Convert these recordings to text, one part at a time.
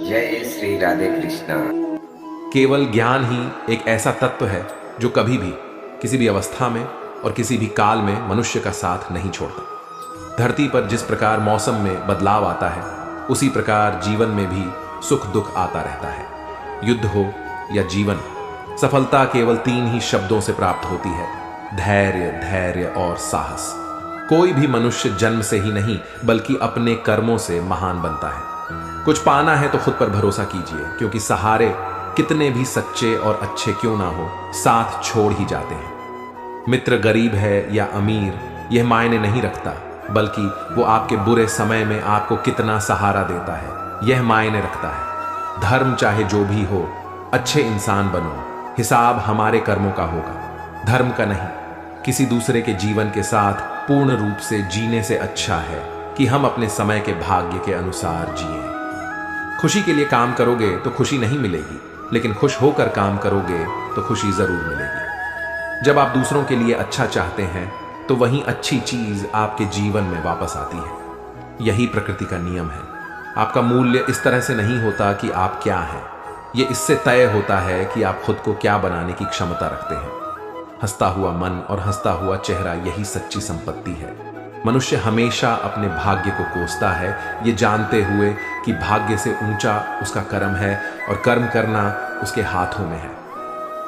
जय श्री राधे कृष्णा। केवल ज्ञान ही एक ऐसा तत्व है जो कभी भी किसी भी अवस्था में और किसी भी काल में मनुष्य का साथ नहीं छोड़ता। धरती पर जिस प्रकार मौसम में बदलाव आता है, उसी प्रकार जीवन में भी सुख दुख आता रहता है। युद्ध हो या जीवन, सफलता केवल 3 ही शब्दों से प्राप्त होती है: धैर्य, धैर्य और साहस। कोई भी मनुष्य जन्म से ही नहीं बल्कि अपने कर्मों से महान बनता है। कुछ पाना है तो खुद पर भरोसा कीजिए, क्योंकि सहारे कितने भी सच्चे और अच्छे क्यों ना हो, साथ छोड़ ही जाते हैं। मित्र गरीब है या अमीर, यह मायने नहीं रखता, बल्कि वो आपके बुरे समय में आपको कितना सहारा देता है, यह मायने रखता है। धर्म चाहे जो भी हो, अच्छे इंसान बनो, हिसाब हमारे कर्मों का होगा, धर्म का नहीं। किसी दूसरे के जीवन के साथ पूर्ण रूप से जीने से अच्छा है कि हम अपने समय के भाग्य के अनुसार जिएं। खुशी के लिए काम करोगे तो खुशी नहीं मिलेगी, लेकिन खुश होकर काम करोगे तो खुशी जरूर मिलेगी। जब आप दूसरों के लिए अच्छा चाहते हैं तो वही अच्छी चीज आपके जीवन में वापस आती है। यही प्रकृति का नियम है। आपका मूल्य इस तरह से नहीं होता कि आप क्या हैं, ये इससे तय होता है कि आप खुद को क्या बनाने की क्षमता रखते हैं। हंसता हुआ मन और हंसता हुआ चेहरा, यही सच्ची संपत्ति है। मनुष्य हमेशा अपने भाग्य को कोसता है, ये जानते हुए कि भाग्य से ऊंचा उसका कर्म है और कर्म करना उसके हाथों में है।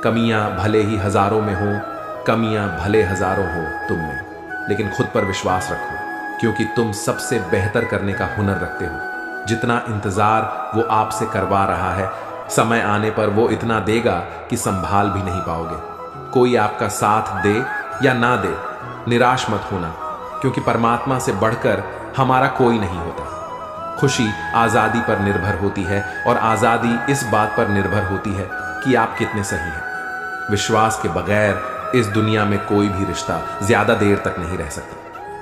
कमियां भले ही हजारों में हो, कमियां भले हजारों हो तुम में, लेकिन खुद पर विश्वास रखो, क्योंकि तुम सबसे बेहतर करने का हुनर रखते हो। जितना इंतजार वो आपसे करवा रहा है, समय आने पर वो इतना देगा कि संभाल भी नहीं पाओगे। कोई आपका साथ दे या ना दे, निराश मत होना, क्योंकि परमात्मा से बढ़कर हमारा कोई नहीं होता। खुशी आजादी पर निर्भर होती है और आजादी इस बात पर निर्भर होती है कि आप कितने सही हैं। विश्वास के बगैर इस दुनिया में कोई भी रिश्ता ज्यादा देर तक नहीं रह सकता।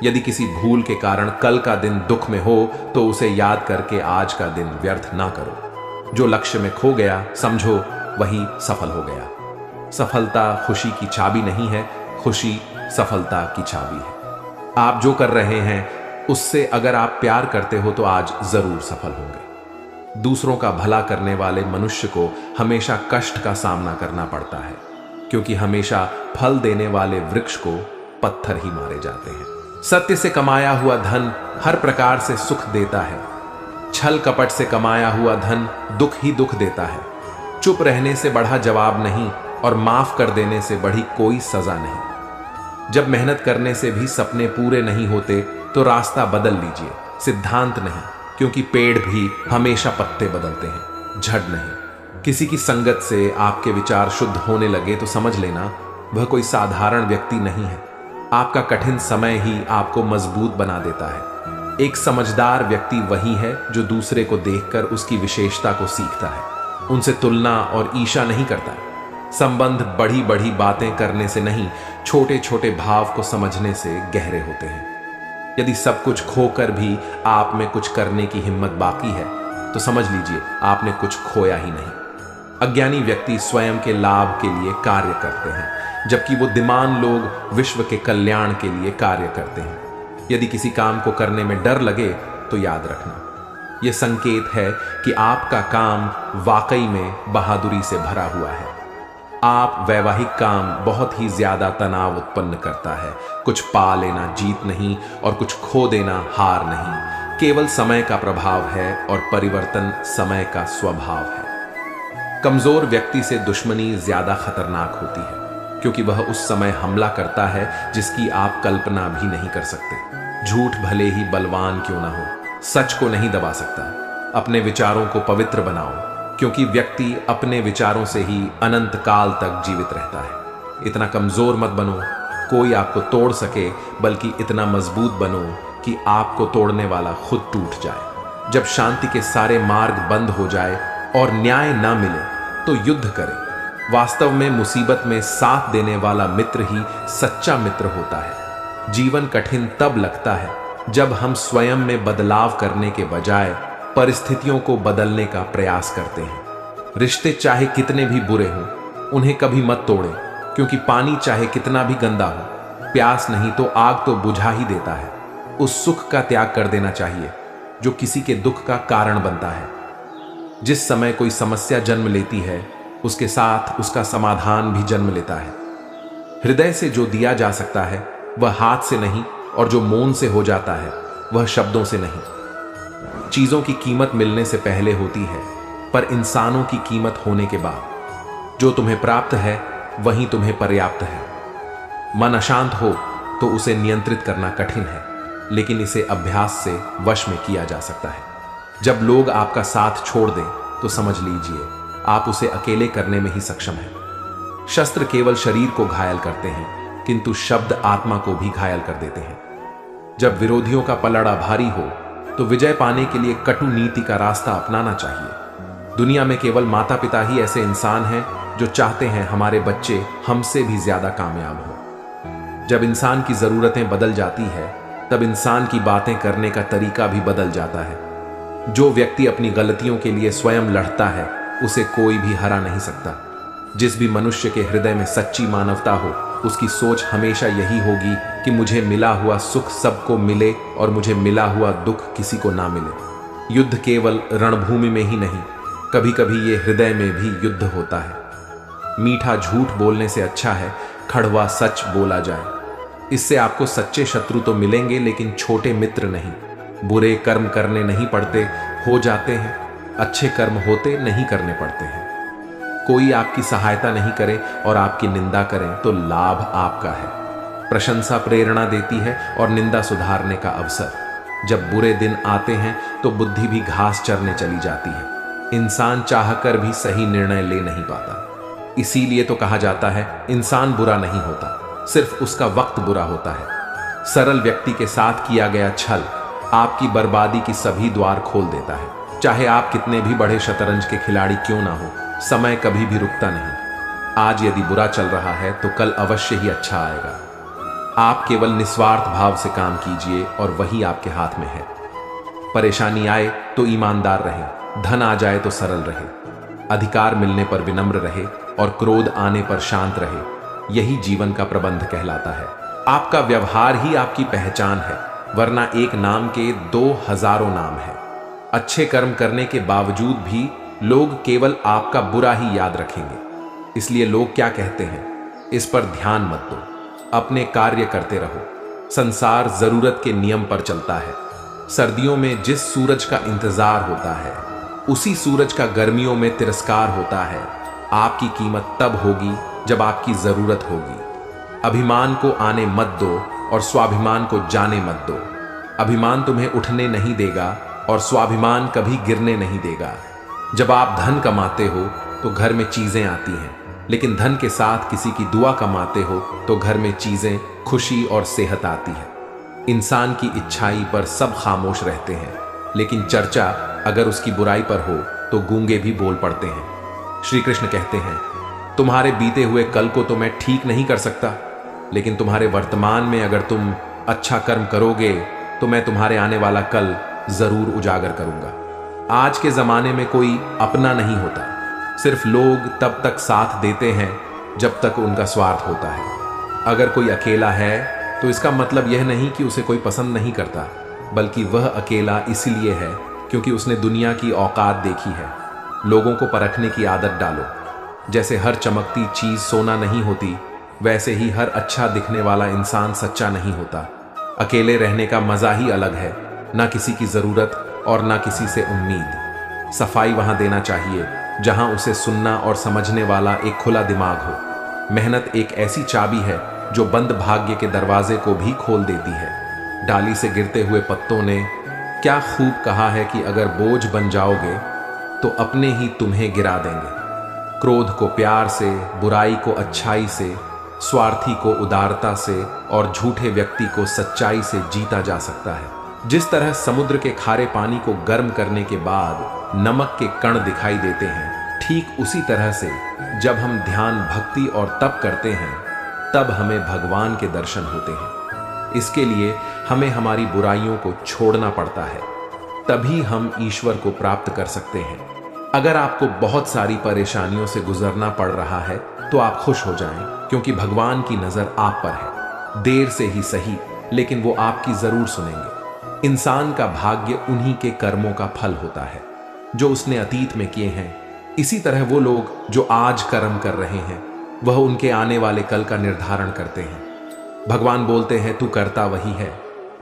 यदि किसी भूल के कारण कल का दिन दुख में हो तो उसे याद करके आज का दिन व्यर्थ ना करो। जो लक्ष्य में खो गया, समझो वही सफल हो गया। सफलता खुशी की चाबी नहीं है, खुशी सफलता की चाबी है। आप जो कर रहे हैं उससे अगर आप प्यार करते हो तो आज जरूर सफल होंगे। दूसरों का भला करने वाले मनुष्य को हमेशा कष्ट का सामना करना पड़ता है, क्योंकि हमेशा फल देने वाले वृक्ष को पत्थर ही मारे जाते हैं। सत्य से कमाया हुआ धन हर प्रकार से सुख देता है, छल कपट से कमाया हुआ धन दुख ही दुख देता है। चुप रहने से बढ़ा जवाब नहीं और माफ कर देने से बढ़ी कोई सजा नहीं। जब मेहनत करने से भी सपने पूरे नहीं होते तो रास्ता बदल लीजिए, सिद्धांत नहीं, क्योंकि पेड़ भी हमेशा पत्ते बदलते हैं, झड़ नहीं। किसी की संगत से आपके विचार शुद्ध होने लगे तो समझ लेना वह कोई साधारण व्यक्ति नहीं है। आपका कठिन समय ही आपको मजबूत बना देता है। एक समझदार व्यक्ति वही है जो दूसरे को देखकर उसकी विशेषता को सीखता है, उनसे तुलना और ईर्ष्या नहीं करता। संबंध बड़ी बड़ी बातें करने से नहीं, छोटे छोटे भाव को समझने से गहरे होते हैं। यदि सब कुछ खोकर भी आप में कुछ करने की हिम्मत बाकी है तो समझ लीजिए आपने कुछ खोया ही नहीं। अज्ञानी व्यक्ति स्वयं के लाभ के लिए कार्य करते हैं, जबकि वो बुद्धिमान लोग विश्व के कल्याण के लिए कार्य करते हैं। यदि किसी काम को करने में डर लगे तो याद रखना, यह संकेत है कि आपका काम वाकई में बहादुरी से भरा हुआ है। आप वैवाहिक काम बहुत ही ज्यादा तनाव उत्पन्न करता है। कुछ पा लेना जीत नहीं और कुछ खो देना हार नहीं, केवल समय का प्रभाव है और परिवर्तन समय का स्वभाव है। कमजोर व्यक्ति से दुश्मनी ज्यादा खतरनाक होती है, क्योंकि वह उस समय हमला करता है जिसकी आप कल्पना भी नहीं कर सकते। झूठ भले ही बलवान क्यों ना हो, सच को नहीं दबा सकता। अपने विचारों को पवित्र बनाओ, क्योंकि व्यक्ति अपने विचारों से ही अनंत काल तक जीवित रहता है। इतना कमजोर मत बनो कोई आपको तोड़ सके, बल्कि इतना मजबूत बनो कि आपको तोड़ने वाला खुद टूट जाए। जब शांति के सारे मार्ग बंद हो जाए और न्याय ना मिले तो युद्ध करें। वास्तव में मुसीबत में साथ देने वाला मित्र ही सच्चा मित्र होता है। जीवन कठिन तब लगता है जब हम स्वयं में बदलाव करने के बजाय परिस्थितियों को बदलने का प्रयास करते हैं। रिश्ते चाहे कितने भी बुरे हों, उन्हें कभी मत तोड़ें, क्योंकि पानी चाहे कितना भी गंदा हो, प्यास नहीं तो आग तो बुझा ही देता है। उस सुख का त्याग कर देना चाहिए जो किसी के दुख का कारण बनता है। जिस समय कोई समस्या जन्म लेती है, उसके साथ उसका समाधान भी जन्म लेता है। हृदय से जो दिया जा सकता है वह हाथ से नहीं, और जो मौन से हो जाता है वह शब्दों से नहीं। चीजों की कीमत मिलने से पहले होती है, पर इंसानों की कीमत होने के बाद। जो तुम्हें प्राप्त है वही तुम्हें पर्याप्त है। मन अशांत हो तो उसे नियंत्रित करना कठिन है, लेकिन इसे अभ्यास से वश में किया जा सकता है। जब लोग आपका साथ छोड़ दें तो समझ लीजिए आप उसे अकेले करने में ही सक्षम हैं। शस्त्र केवल शरीर को घायल करते हैं, किंतु शब्द आत्मा को भी घायल कर देते हैं। जब विरोधियों का पलड़ा भारी हो तो विजय पाने के लिए कटु नीति का रास्ता अपनाना चाहिए। दुनिया में केवल माता पिता ही ऐसे इंसान हैं जो चाहते हैं हमारे बच्चे हमसे भी ज्यादा कामयाब हो। जब इंसान की जरूरतें बदल जाती है तब इंसान की बातें करने का तरीका भी बदल जाता है। जो व्यक्ति अपनी गलतियों के लिए स्वयं लड़ता है उसे कोई भी हरा नहीं सकता। जिस भी मनुष्य के हृदय में सच्ची मानवता हो, उसकी सोच हमेशा यही होगी कि मुझे मिला हुआ सुख सबको मिले और मुझे मिला हुआ दुख किसी को ना मिले। युद्ध केवल रणभूमि में ही नहीं, कभी कभी ये हृदय में भी युद्ध होता है। मीठा झूठ बोलने से अच्छा है कड़वा सच बोला जाए। इससे आपको सच्चे शत्रु तो मिलेंगे, लेकिन छोटे मित्र नहीं। बुरे कर्म करने नहीं पड़ते, हो जाते हैं। अच्छे कर्म होते नहीं करने पड़ते हैं। कोई आपकी सहायता नहीं करे और आपकी निंदा करें तो लाभ आपका है। प्रशंसा प्रेरणा देती है और निंदा सुधारने का अवसर। जब बुरे दिन आते हैं तो बुद्धि भी घास चरने चली जाती है। इंसान चाहकर भी सही निर्णय ले नहीं पाता। इसीलिए तो कहा जाता है इंसान बुरा नहीं होता, सिर्फ उसका वक्त बुरा होता है। सरल व्यक्ति के साथ किया गया छल आपकी बर्बादी की सभी द्वार खोल देता है। चाहे आप कितने भी बड़े शतरंज के खिलाड़ी क्यों ना हो, समय कभी भी रुकता नहीं। आज यदि बुरा चल रहा है तो कल अवश्य ही अच्छा आएगा। आप केवल निस्वार्थ भाव से काम कीजिए और वही आपके हाथ में है। परेशानी आए तो ईमानदार रहे, धन आ जाए तो सरल रहे, अधिकार मिलने पर विनम्र रहे और क्रोध आने पर शांत रहे। यही जीवन का प्रबंध कहलाता है। आपका व्यवहार ही आपकी पहचान है, वरना एक नाम के 2000 नाम है। अच्छे कर्म करने के बावजूद भी लोग केवल आपका बुरा ही याद रखेंगे। इसलिए लोग क्या कहते हैं इस पर ध्यान मत दो, अपने कार्य करते रहो। संसार जरूरत के नियम पर चलता है। सर्दियों में जिस सूरज का इंतजार होता है उसी सूरज का गर्मियों में तिरस्कार होता है। आपकी कीमत तब होगी जब आपकी जरूरत होगी। अभिमान को आने मत दो और स्वाभिमान को जाने मत दो। अभिमान तुम्हें उठने नहीं देगा और स्वाभिमान कभी गिरने नहीं देगा। जब आप धन कमाते हो तो घर में चीजें आती हैं, लेकिन धन के साथ किसी की दुआ कमाते हो तो घर में चीजें, खुशी और सेहत आती है। इंसान की इच्छाई पर सब खामोश रहते हैं, लेकिन चर्चा अगर उसकी बुराई पर हो तो गूंगे भी बोल पड़ते हैं। श्री कृष्ण कहते हैं तुम्हारे बीते हुए कल को तो मैं ठीक नहीं कर सकता, लेकिन तुम्हारे वर्तमान में अगर तुम अच्छा कर्म करोगे तो मैं तुम्हारे आने वाला कल जरूर उजागर करूंगा। आज के जमाने में कोई अपना नहीं होता, सिर्फ लोग तब तक साथ देते हैं जब तक उनका स्वार्थ होता है। अगर कोई अकेला है तो इसका मतलब यह नहीं कि उसे कोई पसंद नहीं करता, बल्कि वह अकेला इसलिए है क्योंकि उसने दुनिया की औकात देखी है। लोगों को परखने की आदत डालो। जैसे हर चमकती चीज सोना नहीं होती, वैसे ही हर अच्छा दिखने वाला इंसान सच्चा नहीं होता। अकेले रहने का मजा ही अलग है, ना किसी की जरूरत और ना किसी से उम्मीद। सफाई वहां देना चाहिए जहां उसे सुनना और समझने वाला एक खुला दिमाग हो। मेहनत एक ऐसी चाबी है जो बंद भाग्य के दरवाजे को भी खोल देती है। डाली से गिरते हुए पत्तों ने क्या खूब कहा है कि अगर बोझ बन जाओगे तो अपने ही तुम्हें गिरा देंगे। क्रोध को प्यार से, बुराई को अच्छाई से, स्वार्थी को उदारता से और झूठे व्यक्ति को सच्चाई से जीता जा सकता है। जिस तरह समुद्र के खारे पानी को गर्म करने के बाद नमक के कण दिखाई देते हैं, ठीक उसी तरह से जब हम ध्यान, भक्ति और तप करते हैं तब हमें भगवान के दर्शन होते हैं। इसके लिए हमें हमारी बुराइयों को छोड़ना पड़ता है, तभी हम ईश्वर को प्राप्त कर सकते हैं। अगर आपको बहुत सारी परेशानियों से गुजरना पड़ रहा है तो आप खुश हो जाएं, क्योंकि भगवान की नजर आप पर है। देर से ही सही, लेकिन वो आपकी जरूर सुनेंगे। इंसान का भाग्य उन्हीं के कर्मों का फल होता है। जो उसने अतीत में किए हैं। इसी तरह वो लोग जो आज कर्म कर रहे हैं वह उनके आने वाले कल का निर्धारण करते हैं। भगवान बोलते हैं, तू करता वही है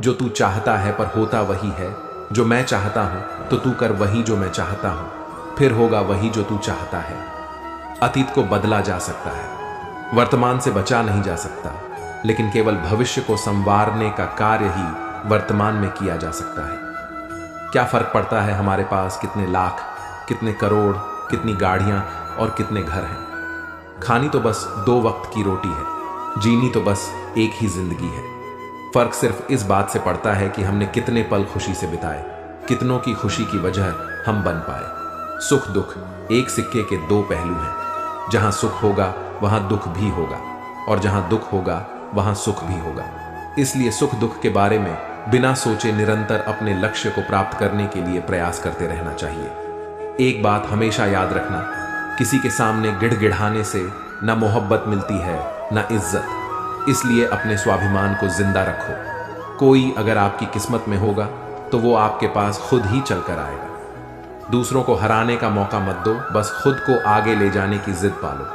जो तू चाहता है, पर होता वही है जो मैं चाहता हूं, तो तू कर वही जो मैं चाहता हूं, फिर होगा वही जो तू चाहता है। अतीत को बदला जा सकता है, वर्तमान से बचा नहीं जा सकता, लेकिन केवल भविष्य को संवारने का कार्य ही वर्तमान में किया जा सकता है। क्या फर्क पड़ता है हमारे पास कितने लाख, कितने करोड़, कितनी गाड़ियां और कितने घर हैं। खानी तो बस 2 वक्त की रोटी है, जीनी तो बस एक ही जिंदगी है। फर्क सिर्फ इस बात से पड़ता है कि हमने कितने पल खुशी से बिताए, कितनों की खुशी की वजह हम बन पाए। सुख दुख एक सिक्के के 2 पहलू हैं। जहां सुख होगा वहां दुख भी होगा, और जहां दुख होगा वहां सुख भी होगा। इसलिए सुख दुख के बारे में बिना सोचे निरंतर अपने लक्ष्य को प्राप्त करने के लिए प्रयास करते रहना चाहिए। एक बात हमेशा याद रखना, किसी के सामने गिड़गिड़ाने से न मोहब्बत मिलती है न इज्जत। इसलिए अपने स्वाभिमान को जिंदा रखो। कोई अगर आपकी किस्मत में होगा तो वो आपके पास खुद ही चलकर आएगा। दूसरों को हराने का मौका मत दो, बस खुद को आगे ले जाने की जिद पालो।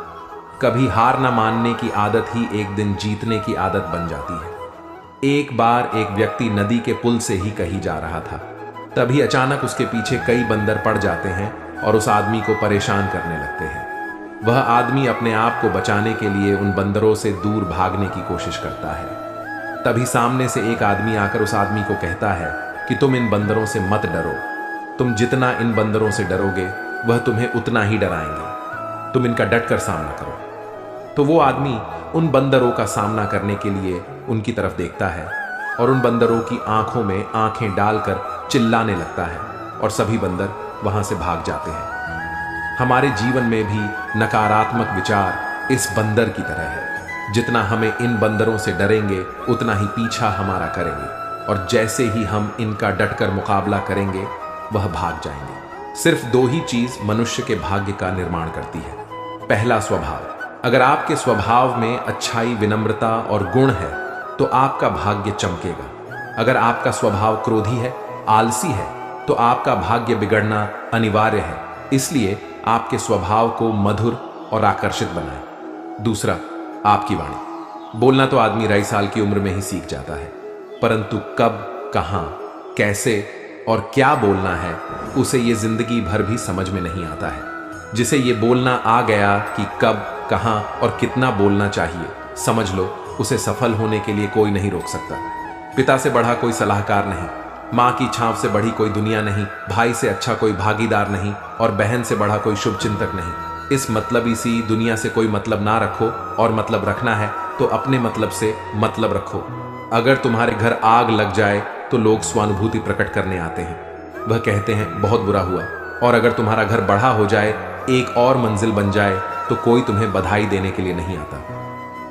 कभी हार न मानने की आदत ही एक दिन जीतने की आदत बन जाती है। एक बार एक व्यक्ति नदी के पुल से ही कहीं जा रहा था, तभी अचानक उसके पीछे कई बंदर पड़ जाते हैं और उस आदमी को परेशान करने लगते हैं। वह आदमी अपने आप को बचाने के लिए उन बंदरों से दूर भागने की कोशिश करता है। तभी सामने से एक आदमी आकर उस आदमी को कहता है कि तुम इन बंदरों से मत डरो, तुम जितना इन बंदरों से डरोगे वह तुम्हें उतना ही डराएंगे, तुम इनका डटकर सामना करो। तो वो आदमी उन बंदरों का सामना करने के लिए उनकी तरफ देखता है और उन बंदरों की आंखों में आंखें डालकर चिल्लाने लगता है, और सभी बंदर वहां से भाग जाते हैं। हमारे जीवन में भी नकारात्मक विचार इस बंदर की तरह है। जितना हमें इन बंदरों से डरेंगे उतना ही पीछा हमारा करेंगे, और जैसे ही हम इनका डटकर मुकाबला करेंगे वह भाग जाएंगे। सिर्फ 2 ही चीज मनुष्य के भाग्य का निर्माण करती है। पहला, स्वभाव। अगर आपके स्वभाव में अच्छाई, विनम्रता और गुण है तो आपका भाग्य चमकेगा। अगर आपका स्वभाव क्रोधी है, आलसी है, तो आपका भाग्य बिगड़ना अनिवार्य है। इसलिए आपके स्वभाव को मधुर और आकर्षित बनाएं। दूसरा, आपकी वाणी। बोलना तो आदमी 2.5 साल की उम्र में ही सीख जाता है, परंतु कब, कहां, कैसे और क्या बोलना है उसे ये जिंदगी भर भी समझ में नहीं आता है। जिसे ये बोलना आ गया कि कब, कहां और कितना बोलना चाहिए, समझ लो उसे सफल होने के लिए कोई नहीं रोक सकता। पिता से बढ़ा कोई सलाहकार नहीं, माँ की छांव से बढ़ी कोई दुनिया नहीं, भाई से अच्छा कोई भागीदार नहीं, और बहन से बढ़ा कोई शुभ चिंतक नहीं। इस मतलबी सी दुनिया से कोई मतलब ना रखो, और मतलब रखना है तो अपने मतलब से मतलब रखो। अगर तुम्हारे घर आग लग जाए तो लोग स्वानुभूति प्रकट करने आते हैं, वह कहते हैं बहुत बुरा हुआ। और अगर तुम्हारा घर बढ़ा हो जाए, एक और मंजिल बन जाए, तो कोई तुम्हें बधाई देने के लिए नहीं आता।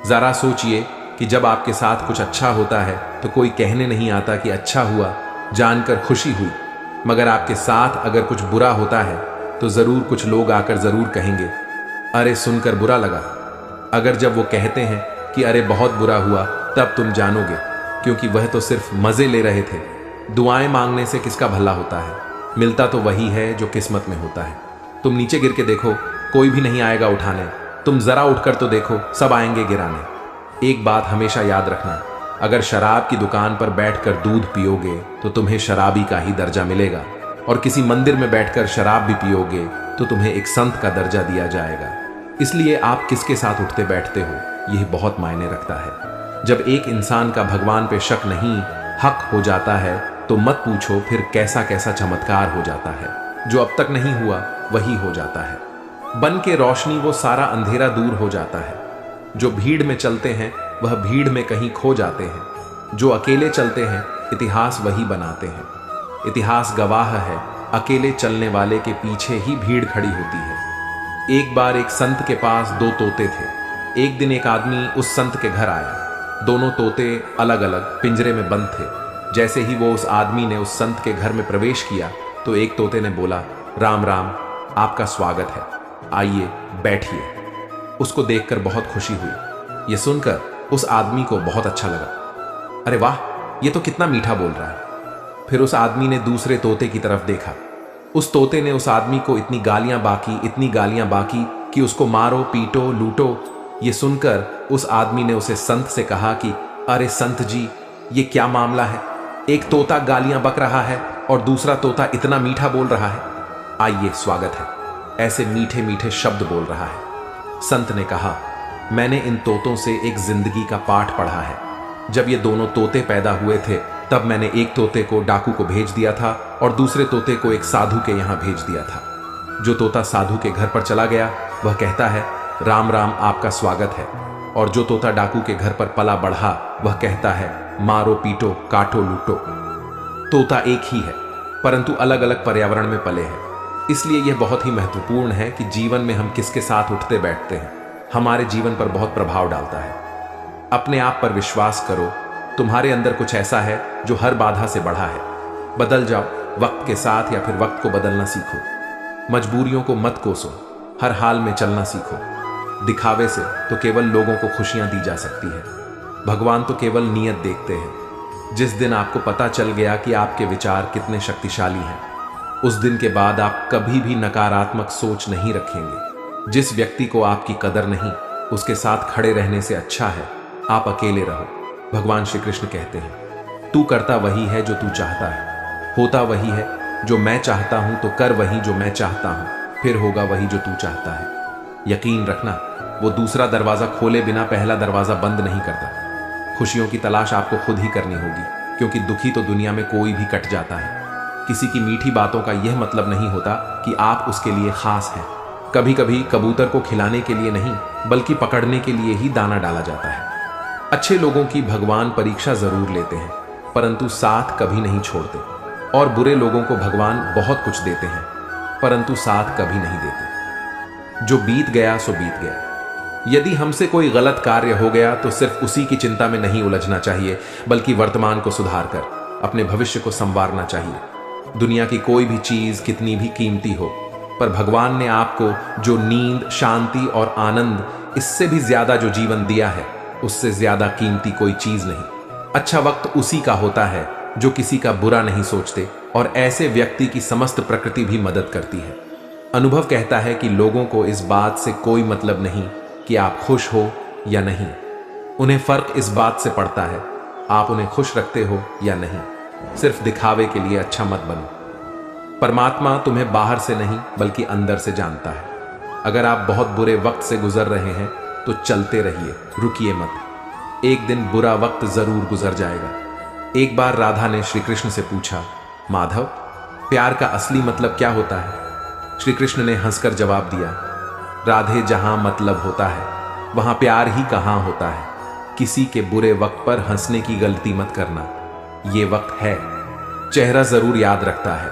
जरा सोचिए कि जब आपके साथ कुछ अच्छा होता है तो कोई कहने नहीं आता कि अच्छा हुआ, जानकर खुशी हुई। मगर आपके साथ अगर कुछ बुरा होता है तो जरूर कुछ लोग आकर जरूर कहेंगे, अरे सुनकर बुरा लगा। अगर जब वो कहते हैं कि अरे बहुत बुरा हुआ, तब तुम जानोगे, क्योंकि वह तो सिर्फ मजे ले रहे थे। दुआएं मांगने से किसका भला होता है? मिलता तो वही है जो किस्मत में होता है। तुम नीचे गिर के देखो, कोई भी नहीं आएगा उठाने। तुम जरा उठकर तो देखो, सब आएंगे गिराने। एक बात हमेशा याद रखना, अगर शराब की दुकान पर बैठकर दूध पियोगे तो तुम्हें शराबी का ही दर्जा मिलेगा, और किसी मंदिर में बैठकर शराब भी पियोगे तो तुम्हें एक संत का दर्जा दिया जाएगा। इसलिए आप किसके साथ उठते बैठते हो यह बहुत मायने रखता है। जब एक इंसान का भगवान पे शक नहीं, हक हो जाता है, तो मत पूछो फिर कैसा कैसा चमत्कार हो जाता है। जो अब तक नहीं हुआ वही हो जाता है। बन के रोशनी वो सारा अंधेरा दूर हो जाता है। जो भीड़ में चलते हैं वह भीड़ में कहीं खो जाते हैं। जो अकेले चलते हैं इतिहास वही बनाते हैं। इतिहास गवाह है, अकेले चलने वाले के पीछे ही भीड़ खड़ी होती है। एक बार एक संत के पास 2 तोते थे। एक दिन एक आदमी उस संत के घर आया। दोनों तोते अलग अलग पिंजरे में बंद थे। जैसे ही वो उस आदमी ने उस संत के घर में प्रवेश किया तो एक तोते ने बोला, राम राम, आपका स्वागत है, आइए बैठिए। उसको देखकर बहुत खुशी हुई। ये सुनकर उस आदमी को बहुत अच्छा लगा। अरे वाह, ये तो कितना मीठा बोल रहा है। फिर उस आदमी ने दूसरे तोते की तरफ देखा। उस तोते ने उस आदमी को इतनी गालियां बाकी कि उसको मारो, पीटो, लूटो। ये सुनकर उस आदमी ने उसे संत से कहा कि अरे संत जी, ये क्या मामला है? एक तोता गालियां बक रहा है और दूसरा तोता इतना मीठा बोल रहा है। आइए, स्वागत है, ऐसे मीठे मीठे शब्द बोल रहा है। संत ने कहा, मैंने इन तोतों से एक जिंदगी का पाठ पढ़ा है। जब ये दोनों तोते पैदा हुए थे तब मैंने एक तोते को डाकू को भेज दिया था और दूसरे तोते को एक साधु के यहां भेज दिया था। जो तोता साधु के घर पर चला गया वह कहता है, राम राम, आपका स्वागत है। और जो तोता डाकू के घर पर पला बढ़ा वह कहता है, मारो, पीटो, काटो, लूटो। तोता एक ही है परंतु अलग अलग पर्यावरण में पले हैं। इसलिए यह बहुत ही महत्वपूर्ण है कि जीवन में हम किसके साथ उठते बैठते हैं हमारे जीवन पर बहुत प्रभाव डालता है। अपने आप पर विश्वास करो, तुम्हारे अंदर कुछ ऐसा है जो हर बाधा से बढ़ा है। बदल जाओ वक्त के साथ या फिर वक्त को बदलना सीखो। मजबूरियों को मत कोसो, हर हाल में चलना सीखो। दिखावे से तो केवल लोगों को खुशियां दी जा सकती है, भगवान तो केवल नीयत देखते हैं। जिस दिन आपको पता चल गया कि आपके विचार कितने शक्तिशाली हैं, उस दिन के बाद आप कभी भी नकारात्मक सोच नहीं रखेंगे। जिस व्यक्ति को आपकी कदर नहीं, उसके साथ खड़े रहने से अच्छा है आप अकेले रहो। भगवान श्री कृष्ण कहते हैं, तू करता वही है जो तू चाहता है, होता वही है जो मैं चाहता हूं, तो कर वही जो मैं चाहता हूं, फिर होगा वही जो तू चाहता है। यकीन रखना, वो दूसरा दरवाजा खोले बिना पहला दरवाजा बंद नहीं करता। खुशियों की तलाश आपको खुद ही करनी होगी, क्योंकि दुखी तो दुनिया में कोई भी कट जाता है। किसी की मीठी बातों का यह मतलब नहीं होता कि आप उसके लिए खास हैं। कभी कभी कबूतर को खिलाने के लिए नहीं बल्कि पकड़ने के लिए ही दाना डाला जाता है। अच्छे लोगों की भगवान परीक्षा जरूर लेते हैं परंतु साथ कभी नहीं छोड़ते, और बुरे लोगों को भगवान बहुत कुछ देते हैं परंतु साथ कभी नहीं देते। जो बीत गया सो बीत गया। यदि हमसे कोई गलत कार्य हो गया तो सिर्फ उसी की चिंता में नहीं उलझना चाहिए, बल्कि वर्तमान को सुधार कर अपने भविष्य को संवारना चाहिए। दुनिया की कोई भी चीज कितनी भी कीमती हो, पर भगवान ने आपको जो नींद, शांति और आनंद, इससे भी ज्यादा जो जीवन दिया है, उससे ज्यादा कीमती कोई चीज नहीं। अच्छा वक्त उसी का होता है जो किसी का बुरा नहीं सोचते, और ऐसे व्यक्ति की समस्त प्रकृति भी मदद करती है। अनुभव कहता है कि लोगों को इस बात से कोई मतलब नहीं कि आप खुश हो या नहीं। उन्हें फर्क इस बात से पड़ता है आप उन्हें खुश रखते हो या नहीं। सिर्फ दिखावे के लिए अच्छा मत बनो। परमात्मा तुम्हें बाहर से नहीं बल्कि अंदर से जानता है। अगर आप बहुत बुरे वक्त से गुजर रहे हैं तो चलते रहिए, रुकिए मत। एक दिन बुरा वक्त जरूर गुजर जाएगा। एक बार राधा ने श्री कृष्ण से पूछा, माधव, प्यार का असली मतलब क्या होता है? श्री कृष्ण ने हंसकर जवाब दिया, राधे, जहां मतलब होता है वहां प्यार ही कहां होता है। किसी के बुरे वक्त पर हंसने की गलती मत करना। ये वक्त है, चेहरा जरूर याद रखता है।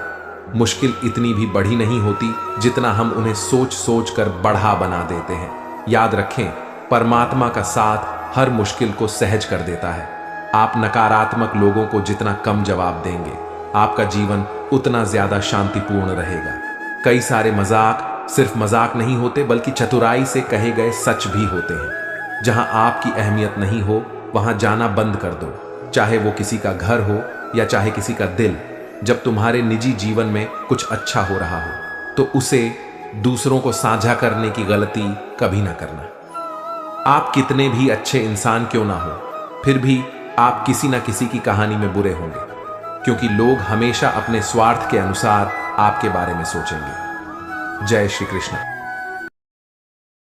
मुश्किल इतनी भी बड़ी नहीं होती जितना हम उन्हें सोच सोच कर बढ़ा बना देते हैं। याद रखें, परमात्मा का साथ हर मुश्किल को सहज कर देता है। आप नकारात्मक लोगों को जितना कम जवाब देंगे, आपका जीवन उतना ज्यादा शांतिपूर्ण रहेगा। कई सारे मजाक सिर्फ मजाक नहीं होते बल्कि चतुराई से कहे गए सच भी होते हैं। जहां आपकी अहमियत नहीं हो वहां जाना बंद कर दो, चाहे वो किसी का घर हो या चाहे किसी का दिल। जब तुम्हारे निजी जीवन में कुछ अच्छा हो रहा हो तो उसे दूसरों को साझा करने की गलती कभी ना करना। आप कितने भी अच्छे इंसान क्यों ना हो, फिर भी आप किसी ना किसी की कहानी में बुरे होंगे, क्योंकि लोग हमेशा अपने स्वार्थ के अनुसार आपके बारे में सोचेंगे। जय श्री कृष्ण।